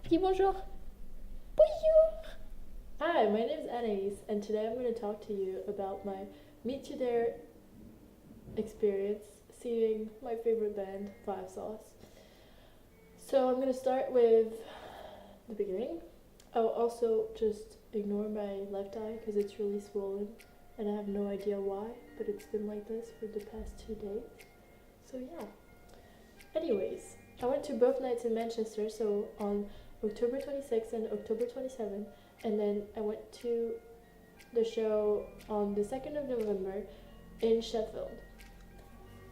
Dis bonjour. Bonjour. Hi, my name is Anais, and today I'm going to talk to you about my Meet You There experience seeing my favorite band, Five Sauce. So I'm going to start with the beginning. Oh, also just ignore my left eye because it's really swollen, and I have no idea why, but it's been like this for the past 2 days. So yeah. Anyways, I went to both nights in Manchester, so on October 26th and October 27th, and then I went to the show on the 2nd of November in Sheffield.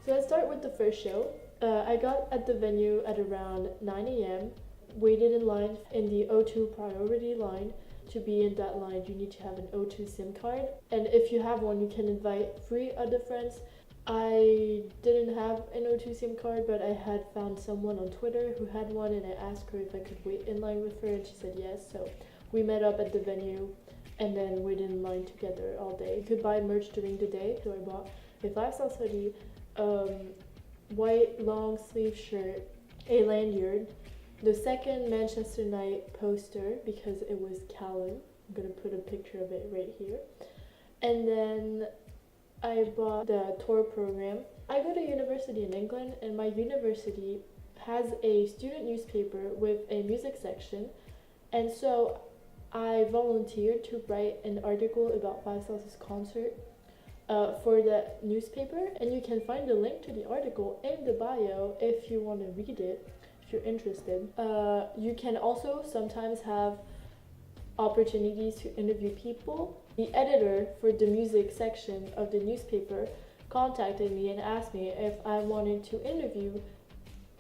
So let's start with the first show. I got at the venue at around 9 a.m., waited in line in the O2 priority line. To be in that line, you need to have an O2 SIM card, and if you have one, you can invite 3 other friends. I didn't have an O2 SIM card, but I had found someone on Twitter who had one, and I asked her if I could wait in line with her, and she said yes. So we met up at the venue and then waited in line together all day. You could buy merch during the day, so I bought a 5 Sauce hoodie, white long sleeve shirt, a lanyard, the second Manchester night poster because it was Callum. I'm gonna put a picture of it right here. And then I bought the tour program. I go to university in England, and my university has a student newspaper with a music section, and so I volunteered to write an article about Five Sauce's concert for the newspaper, and you can find the link to the article in the bio if you want to read it, if you're interested. You can also sometimes have opportunities to interview people. The editor for the music section of the newspaper contacted me and asked me if I wanted to interview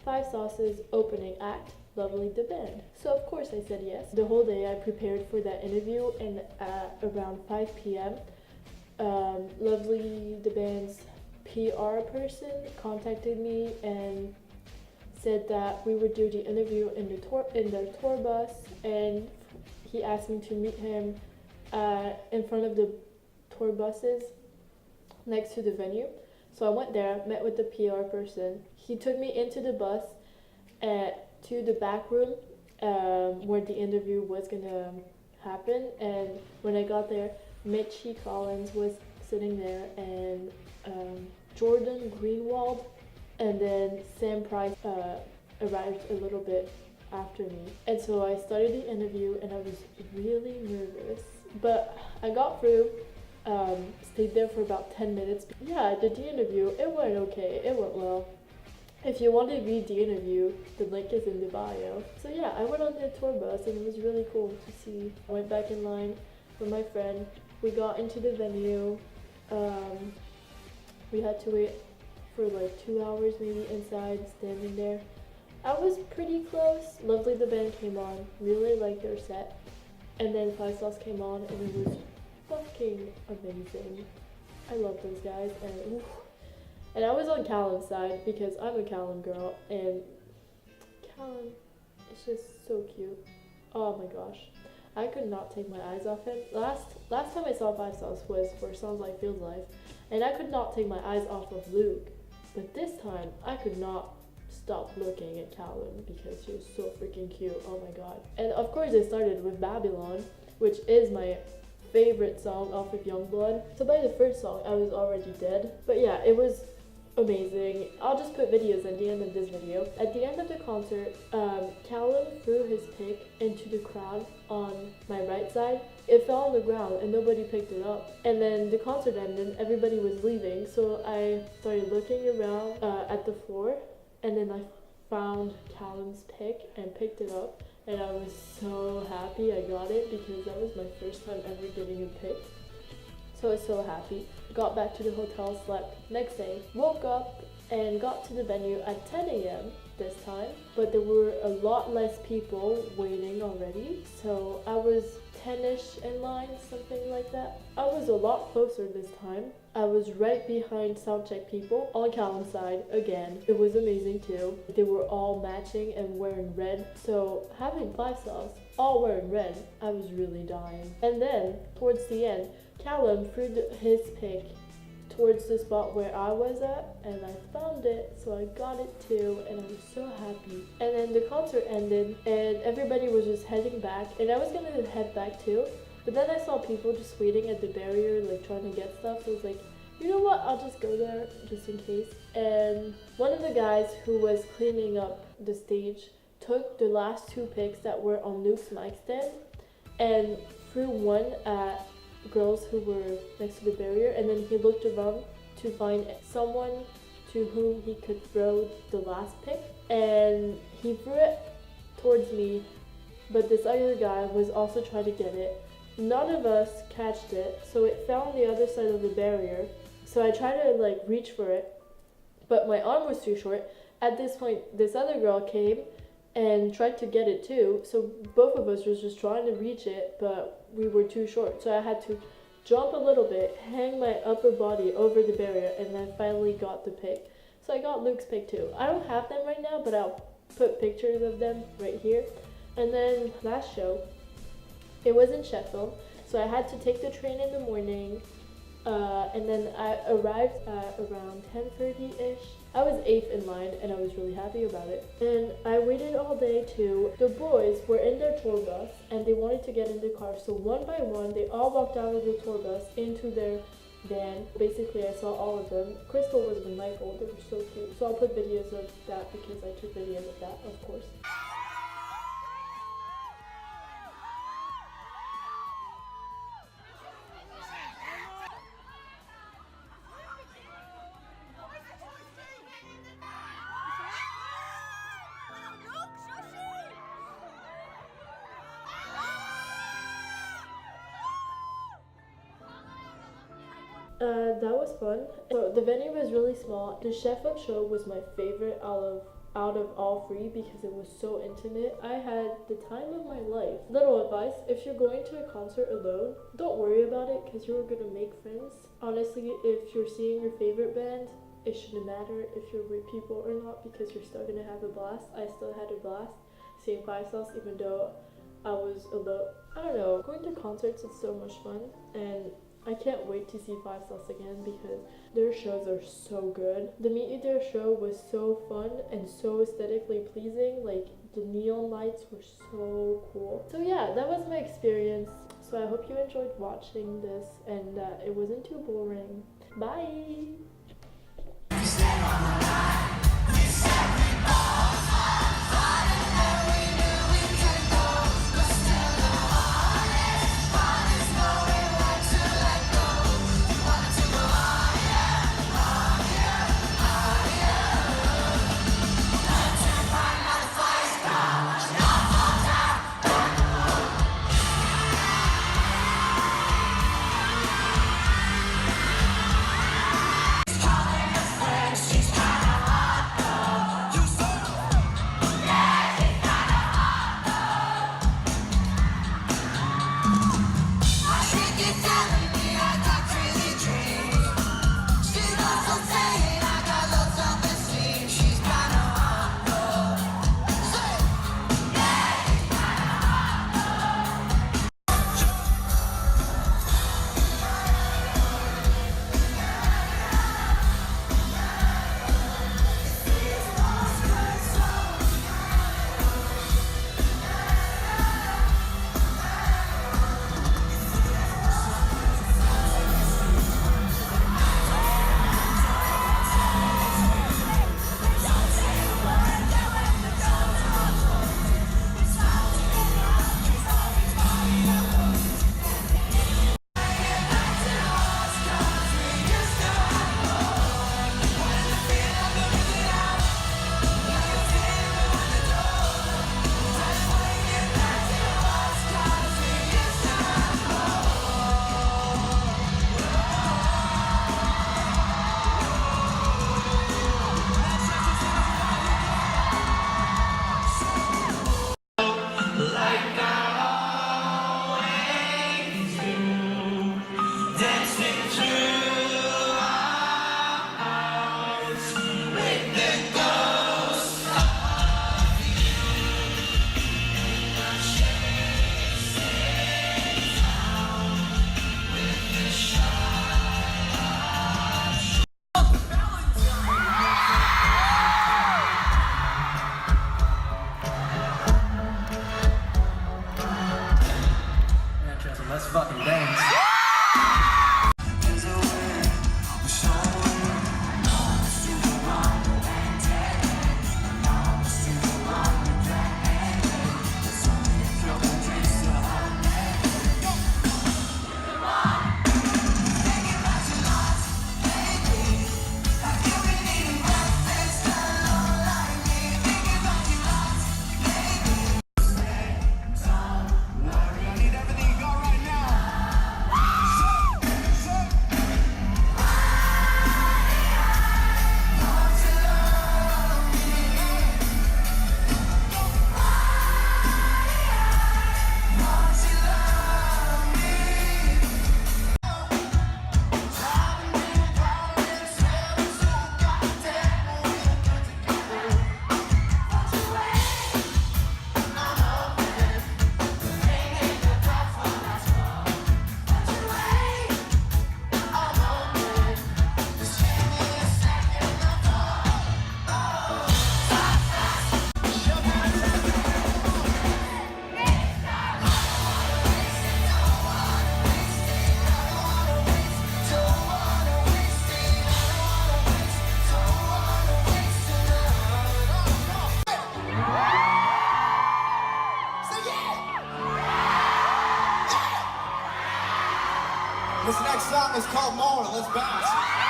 Five Sauce's opening act, Lovely the Band. So of course I said yes. The whole day I prepared for that interview, and at around 5 p.m. Lovely the Band's PR person contacted me and said that we would do the interview in the tour bus, and he asked me to meet him in front of the tour buses next to the venue. So I went there, met with the PR person. He took me into the bus to the back room where the interview was gonna happen. And when I got there, Mitchie Collins was sitting there, and Jordan Greenwald, and then Sam Price arrived a little bit after me. And so I started the interview, and I was really nervous, but I got through. Stayed there for about 10 minutes. Yeah, I did the interview. It went okay. It went well. If you want to read the interview, the link is in the bio. So yeah, I went on the tour bus, and it was really cool to see. I went back in line with my friend. We got into the venue. We had to wait for like 2 hours maybe inside, standing there. I was pretty close. Lovely the Band came on. Really liked their set. And then Five Sauce came on, and it was fucking amazing. I love those guys, and I was on Callum's side because I'm a Callum girl, and Callum is just so cute. Oh my gosh, I could not take my eyes off him. Last time I saw Five Sauce was for Sounds Like Feels Life, and I could not take my eyes off of Luke. But this time I could not stop looking at Callum because he was so freaking cute. Oh my god. And of course it started with Babylon, which is my favorite song off of Youngblood. So by the first song I was already dead. But yeah, it was amazing. I'll just put videos at the end of this video. At the end of the concert, Callum threw his pick into the crowd on my right side. It fell on the ground and nobody picked it up. And then the concert ended, everybody was leaving, so I started looking around at the floor, and then I found Callum's pick and picked it up, and I was so happy I got it because that was my first time ever getting a pick. So I was so happy. Got back to the hotel, slept. Next day, woke up and got to the venue at 10 a.m. this time, but there were a lot less people waiting already, so I was 10ish in line, something like that. I was a lot closer this time. I was right behind soundcheck people on Callum's side again. It was amazing too. They were all matching and wearing red, so having Five Sauce all wearing red, I was really dying. And then towards the end, Callum threw his pick towards the spot where I was at, and I found it, so I got it too, and I was so happy. And then the concert ended, and everybody was just heading back, and I was gonna head back too, but then I saw people just waiting at the barrier, like trying to get stuff, so I was like, you know what, I'll just go there just in case. And one of the guys who was cleaning up the stage took the last 2 pics that were on Luke's mic stand and threw one at girls who were next to the barrier, and then he looked around to find someone to whom he could throw the last pic, and he threw it towards me, but this other guy was also trying to get it. None of us catched it, so it fell on the other side of the barrier. So I tried to like reach for it, but my arm was too short. At this point, this other girl came and tried to get it too, so both of us was just trying to reach it, but we were too short, so I had to jump a little bit, hang my upper body over the barrier, and then finally got the pic. So I got Luke's pic too. I don't have them right now, but I'll put pictures of them right here. And then last show, it was in Sheffield, so I had to take the train in the morning, and then I arrived at around 10:30ish. I was 8th in line, and I was really happy about it. And I waited all day too. The boys were in their tour bus, and they wanted to get in the car. So one by one, they all walked out of the tour bus into their van. Basically, I saw all of them. Crystal was with Michael. They were so cute. So I'll put videos of that because I took videos of that, of course. That was fun. So the venue was really small. The Sheffield show was my favorite out of all 3 because it was so intimate. I had the time of my life. Little advice, if you're going to a concert alone, don't worry about it because you're gonna make friends. Honestly, if you're seeing your favorite band, it shouldn't matter if you're with people or not because you're still gonna have a blast. I still had a blast seeing Five Sauce even though I was alone. I don't know, going to concerts is so much fun, and I can't wait to see Five Sauce again because their shows are so good. The Meet You There show was so fun and so aesthetically pleasing. Like, the neon lights were so cool. So yeah, that was my experience. So I hope you enjoyed watching this and that it wasn't too boring. Bye! fucking dance. This next song is called More. Let's bounce.